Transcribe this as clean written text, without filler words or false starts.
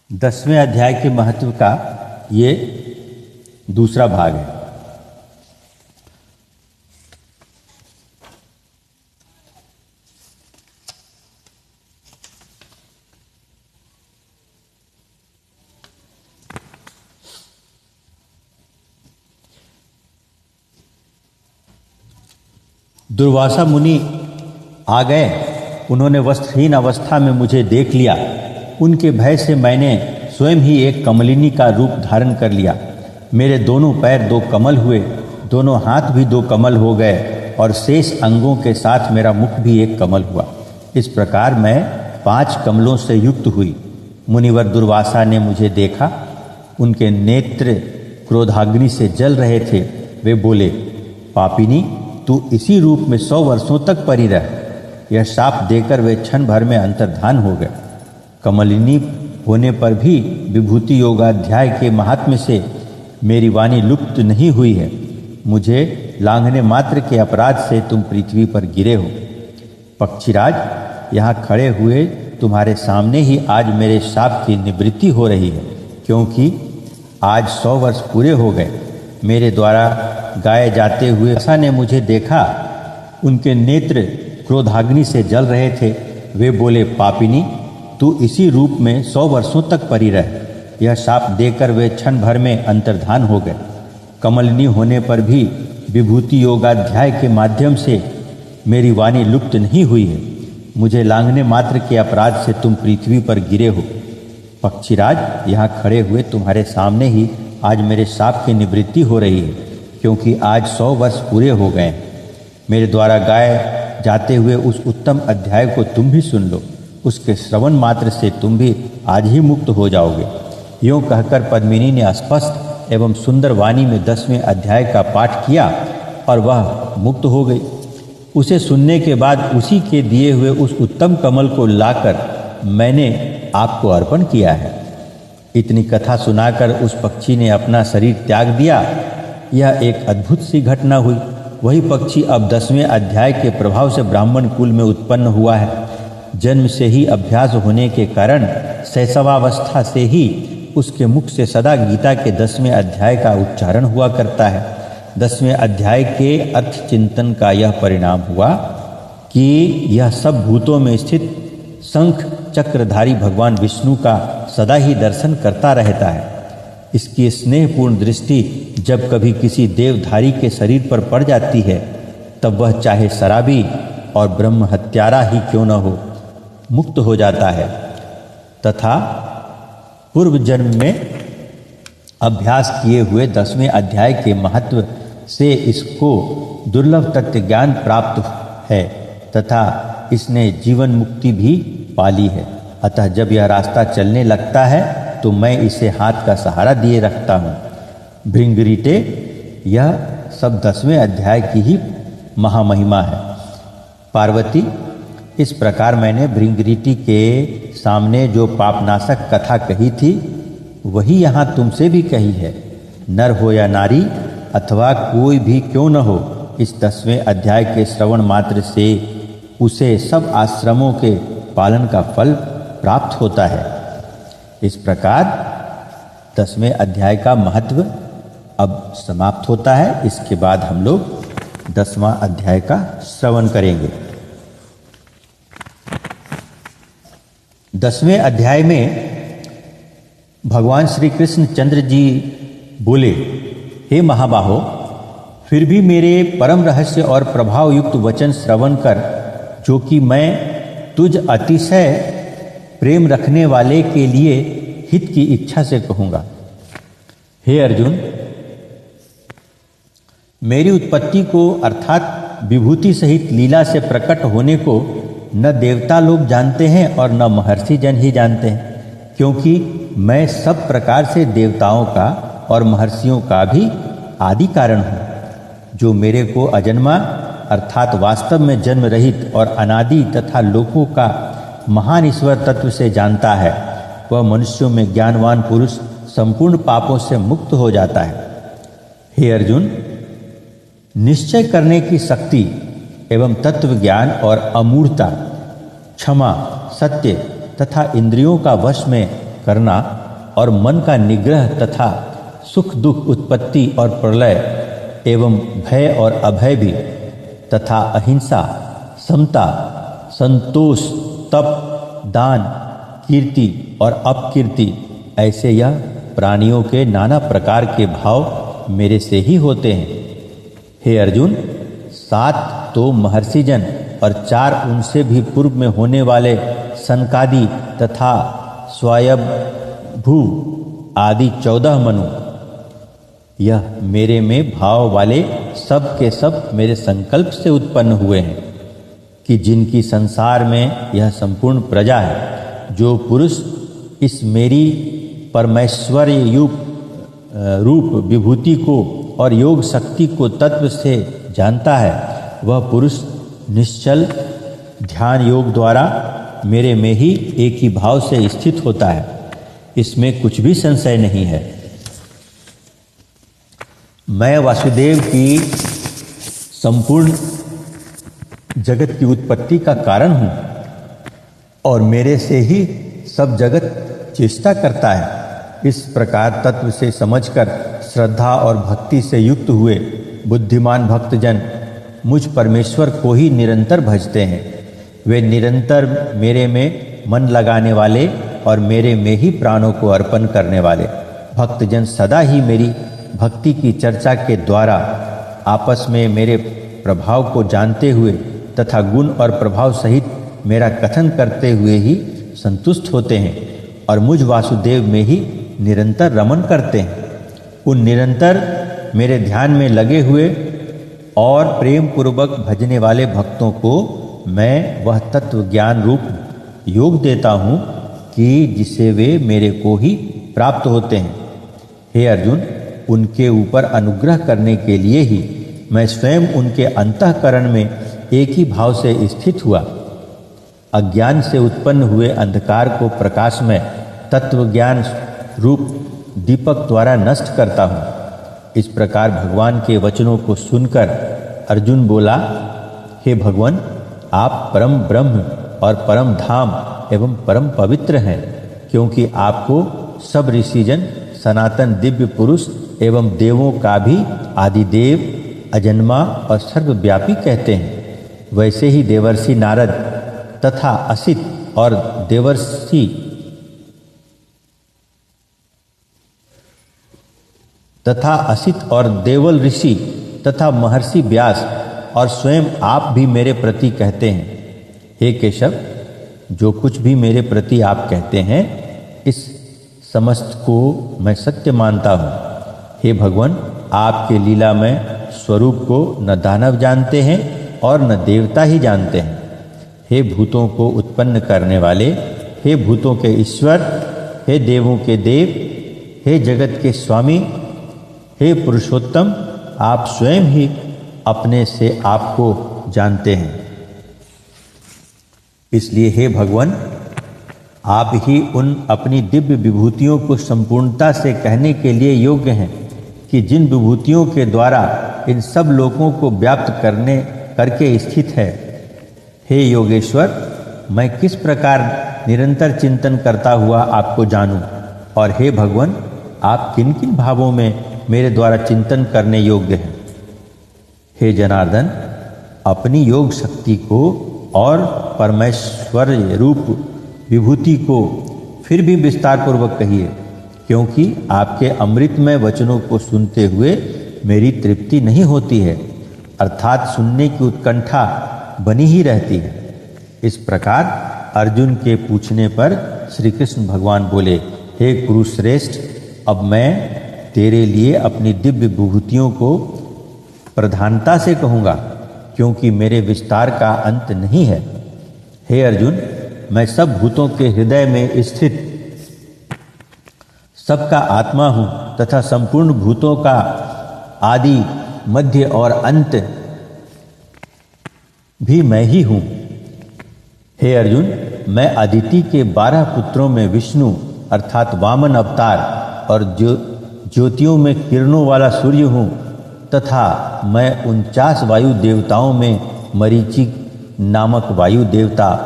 10वें अध्याय के महत्व का ये दूसरा भाग है। दुर्वासा मुनि आ गए। उन्होंने वस्त्रहीन अवस्था में मुझे देख लिया। उनके भय से मैंने स्वयं ही एक कमलिनी का रूप धारण कर लिया। मेरे दोनों पैर 2 कमल हुए, दोनों हाथ भी 2 कमल हो गए और शेष अंगों के साथ मेरा मुख भी एक कमल हुआ। इस प्रकार मैं 5 कमलों से युक्त हुई। मुनिवर दुर्वासा ने मुझे देखा। उनके नेत्र क्रोधाग्नि से जल रहे थे। वे बोले, पापिनी, तू इसी रूप में 100 वर्षों तक पड़ी रह। यह शाप देकर वे क्षण भर में अंतर्धान हो गए। कमलिनी होने पर भी विभूति योगाध्याय के महात्म्य से मेरी वाणी लुप्त नहीं हुई है। मुझे लांघने मात्र के अपराध से तुम पृथ्वी पर गिरे हो। पक्षीराज, यहाँ खड़े हुए तुम्हारे सामने ही आज मेरे शाप की निवृत्ति हो रही है, क्योंकि आज 100 वर्ष पूरे हो गए। मेरे द्वारा गाए जाते हुए दुर्वासा ने मुझे देखा। उनके नेत्र क्रोधाग्नि से जल रहे थे। वे बोले, पापिनी, तू इसी रूप में 100 वर्षों तक पड़ी रह। यह शाप देकर वे क्षण भर में अंतर्धान हो गए। कमलिनी होने पर भी विभूति योगाध्याय के माध्यम से मेरी वाणी लुप्त नहीं हुई है। मुझे लांघने मात्र के अपराध से तुम पृथ्वी पर गिरे हो। पक्षीराज, यहाँ खड़े हुए तुम्हारे सामने ही आज मेरे शाप की निवृत्ति हो रही है, क्योंकि आज 100 वर्ष पूरे हो गए। मेरे द्वारा गाए जाते हुए उस उत्तम अध्याय को तुम भी सुन लो। उसके श्रवण मात्र से तुम भी आज ही मुक्त हो जाओगे। यूँ कहकर पद्मिनी ने स्पष्ट एवं सुंदर वाणी में 10वें अध्याय का पाठ किया और वह मुक्त हो गई। उसे सुनने के बाद उसी के दिए हुए उस उत्तम कमल को लाकर मैंने आपको अर्पण किया है। इतनी कथा सुनाकर उस पक्षी ने अपना शरीर त्याग दिया। यह एक अद्भुत सी घटना हुई। वही पक्षी अब 10वें अध्याय के प्रभाव से ब्राह्मण कुल में उत्पन्न हुआ है। जन्म से ही अभ्यास होने के कारण शैशवावस्था से ही उसके मुख से सदा गीता के 10वें अध्याय का उच्चारण हुआ करता है। 10वें अध्याय के अर्थ चिंतन का यह परिणाम हुआ कि यह सब भूतों में स्थित शंख चक्रधारी भगवान विष्णु का सदा ही दर्शन करता रहता है। इसकी स्नेहपूर्ण दृष्टि जब कभी किसी देवधारी के शरीर पर पड़ जाती है, तब वह चाहे शराबी और ब्रह्म हत्यारा ही क्यों न हो, मुक्त हो जाता है तथा पूर्व जन्म में अभ्यास किए हुए 10वें अध्याय के महत्व से इसको दुर्लभ तत्व ज्ञान प्राप्त है तथा इसने जीवन मुक्ति भी पाली है। अतः जब यह रास्ता चलने लगता है तो मैं इसे हाथ का सहारा दिए रखता हूँ। भृंगरीटे, यह सब 10वें अध्याय की ही महामहिमा है। पार्वती, इस प्रकार मैंने भृंगरीटी के सामने जो पापनाशक कथा कही थी, वही यहाँ तुमसे भी कही है। नर हो या नारी अथवा कोई भी क्यों न हो, इस 10वें अध्याय के श्रवण मात्र से उसे सब आश्रमों के पालन का फल प्राप्त होता है। इस प्रकार 10वें अध्याय का महत्व अब समाप्त होता है। इसके बाद हम लोग 10वां अध्याय का श्रवण करेंगे। 10वें अध्याय में भगवान श्री कृष्ण चंद्र जी बोले, हे महाबाहो, फिर भी मेरे परम रहस्य और प्रभाव युक्त वचन श्रवण कर, जो कि मैं तुझ अतिशय प्रेम रखने वाले के लिए हित की इच्छा से कहूँगा। हे अर्जुन, मेरी उत्पत्ति को अर्थात विभूति सहित लीला से प्रकट होने को न देवता लोग जानते हैं और न महर्षि जन ही जानते हैं, क्योंकि मैं सब प्रकार से देवताओं का और महर्षियों का भी आदि कारण हूँ। जो मेरे को अजन्मा अर्थात वास्तव में जन्म रहित और अनादि तथा लोकों का महान ईश्वर तत्व से जानता है, वह मनुष्यों में ज्ञानवान पुरुष संपूर्ण पापों से मुक्त हो जाता है। हे अर्जुन, निश्चय करने की शक्ति एवं तत्व ज्ञान और अमूढ़ता, क्षमा, सत्य तथा इंद्रियों का वश में करना और मन का निग्रह तथा सुख दुख उत्पत्ति और प्रलय एवं भय और अभय भी, तथा अहिंसा, समता, संतोष, तप, दान, कीर्ति और अपकीर्ति, ऐसे यह प्राणियों के नाना प्रकार के भाव मेरे से ही होते हैं। हे अर्जुन, 7 तो महर्षिजन और 4 उनसे भी पूर्व में होने वाले सनकादि तथा स्वयंभू आदि 14 मनु, यह मेरे में भाव वाले सब के सब मेरे संकल्प से उत्पन्न हुए हैं कि जिनकी संसार में यह संपूर्ण प्रजा है। जो पुरुष इस मेरी परमेश्वर्य रूप विभूति को और योग शक्ति को तत्व से जानता है, वह पुरुष निश्चल ध्यान योग द्वारा मेरे में ही एक ही भाव से स्थित होता है। इसमें कुछ भी संशय नहीं है। मैं वासुदेव की संपूर्ण जगत की उत्पत्ति का कारण हूँ और मेरे से ही सब जगत चेष्टा करता है। इस प्रकार तत्व से समझकर श्रद्धा और भक्ति से युक्त हुए बुद्धिमान भक्तजन मुझ परमेश्वर को ही निरंतर भजते हैं। वे निरंतर मेरे में मन लगाने वाले और मेरे में ही प्राणों को अर्पण करने वाले भक्तजन सदा ही मेरी भक्ति की चर्चा के द्वारा आपस में मेरे प्रभाव को जानते हुए तथा गुण और प्रभाव सहित मेरा कथन करते हुए ही संतुष्ट होते हैं और मुझ वासुदेव में ही निरंतर रमन करते हैं। उन निरंतर मेरे ध्यान में लगे हुए और प्रेम पूर्वक भजने वाले भक्तों को मैं वह तत्व ज्ञान रूप योग देता हूँ कि जिसे वे मेरे को ही प्राप्त होते हैं। हे अर्जुन, उनके ऊपर अनुग्रह करने के लिए ही मैं स्वयं उनके अंतःकरण में एक ही भाव से स्थित हुआ। अज्ञान से उत्पन्न हुए अंधकार को प्रकाश में तत्व ज्ञान रूप दीपक द्वारा नष्ट करता हूँ। इस प्रकार भगवान के वचनों को सुनकर अर्जुन बोला, हे भगवान, आप परम ब्रह्म और परम धाम एवं परम पवित्र हैं, क्योंकि आपको सब ऋषिजन सनातन दिव्य पुरुष एवं देवों का भी आदिदेव, अजन्मा और सर्वव्यापी कहते हैं। वैसे ही देवर्षि नारद तथा असित और देवर्षि तथा असित और देवल ऋषि तथा महर्षि व्यास और स्वयं आप भी मेरे प्रति कहते हैं। हे केशव, जो कुछ भी मेरे प्रति आप कहते हैं, इस समस्त को मैं सत्य मानता हूँ। हे भगवान, आपके लीला में स्वरूप को न दानव जानते हैं और न देवता ही जानते हैं। हे भूतों को उत्पन्न करने वाले, हे भूतों के ईश्वर, हे देवों के देव, हे जगत के स्वामी, हे पुरुषोत्तम, आप स्वयं ही अपने से आपको जानते हैं। इसलिए हे भगवान, आप ही उन अपनी दिव्य विभूतियों को संपूर्णता से कहने के लिए योग्य हैं कि जिन विभूतियों के द्वारा इन सब लोगों को व्याप्त करके स्थित है। हे योगेश्वर, मैं किस प्रकार निरंतर चिंतन करता हुआ आपको जानूं, और हे भगवान, आप किन किन भावों में मेरे द्वारा चिंतन करने योग्य हैं। हे जनार्दन, अपनी योग शक्ति को और परमेश्वर्य रूप विभूति को फिर भी विस्तार पूर्वक कहिए, क्योंकि आपके अमृतमय वचनों को सुनते हुए मेरी तृप्ति नहीं होती है, अर्थात सुनने की उत्कंठा बनी ही रहती है। इस प्रकार अर्जुन के पूछने पर श्री कृष्ण भगवान बोले, हे कुरुश्रेष्ठ, अब मैं तेरे लिए अपनी दिव्य विभूतियों को प्रधानता से कहूँगा, क्योंकि मेरे विस्तार का अंत नहीं है। हे अर्जुन, मैं सब भूतों के हृदय में स्थित सबका आत्मा हूँ तथा संपूर्ण भूतों का आदि, मध्य और अंत भी मैं ही हूँ। हे अर्जुन, मैं अदिति के 12 पुत्रों में विष्णु अर्थात वामन अवतार और ज्योतियों में किरणों वाला सूर्य हूँ, तथा मैं 49 वायु देवताओं में मरीचि नामक वायु देवता